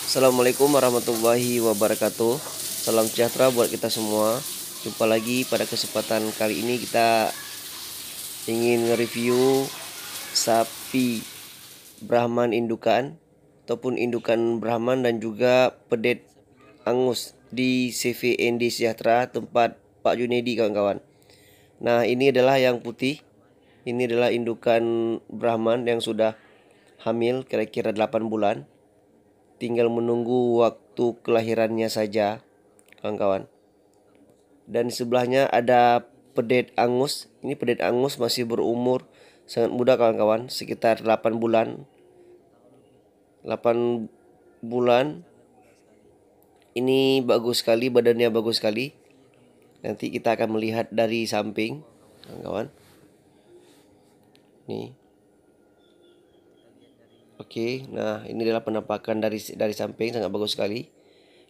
Assalamualaikum warahmatullahi wabarakatuh. Salam sejahtera buat kita semua. Jumpa lagi pada kesempatan kali ini kita ingin review sapi Brahman indukan ataupun indukan Brahman dan juga pedet angus di CVND Sejahtera tempat Pak Junedi kawan-kawan. Nah, ini adalah yang putih. Ini adalah indukan Brahman yang sudah hamil kira-kira 8 bulan. Tinggal menunggu waktu kelahirannya saja, kawan-kawan. Dan sebelahnya ada pedet angus. Ini pedet angus masih berumur sangat muda, kawan-kawan, sekitar 8 bulan. 8 bulan. Ini bagus sekali, badannya bagus sekali. Nanti kita akan melihat dari samping, kawan-kawan. Nih. Oke, nah ini adalah penampakan dari samping, sangat bagus sekali.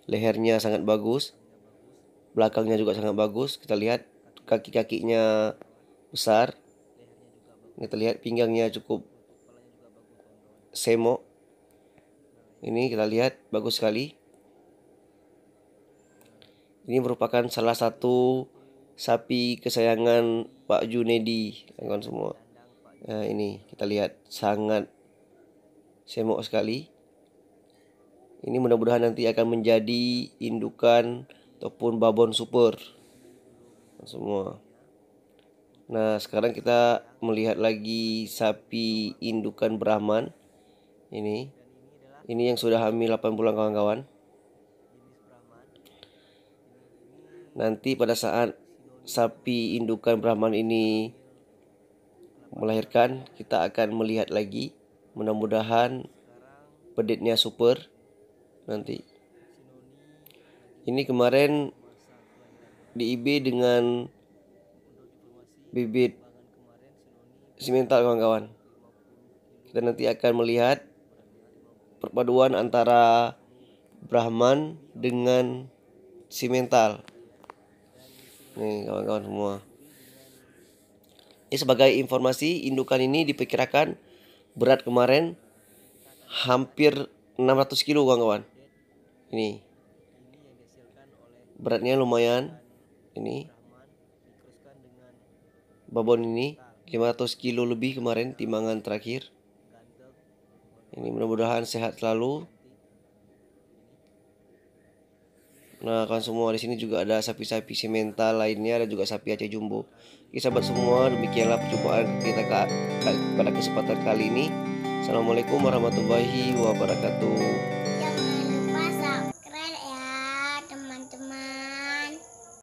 Lehernya sangat bagus. Belakangnya juga sangat bagus. Kita lihat kaki-kakinya besar. Kita lihat pinggangnya cukup semok. Ini kita lihat bagus sekali. Ini merupakan salah satu sapi kesayangan Pak Junedi, kawan semua. Nah, ini kita lihat sangat semok sekali. Ini mudah-mudahan nanti akan menjadi indukan ataupun babon super semua. Nah, sekarang kita melihat lagi sapi indukan Brahman. Ini yang sudah hamil 8 bulan, kawan-kawan. Nanti pada saat sapi indukan Brahman ini melahirkan, kita akan melihat lagi. Mudah-mudahan pedetnya super nanti. Ini kemarin di IB dengan bibit simental, kawan-kawan. Kita nanti akan melihat perpaduan antara Brahman dengan simental. Nih, kawan-kawan semua. Ini sebagai informasi, indukan ini diperkirakan berat kemarin hampir 600 kilo, kawan-kawan. Ini beratnya lumayan. Ini babon ini 500 kilo lebih kemarin timbangan terakhir. Ini mudah-mudahan sehat selalu. Nah, kan semua di sini juga ada sapi-sapi simental lainnya dan juga sapi Aceh jumbo. Oke, sahabat semua, demikianlah perjumpaan kita pada kesempatan kali ini. Assalamualaikum warahmatullahi wabarakatuh.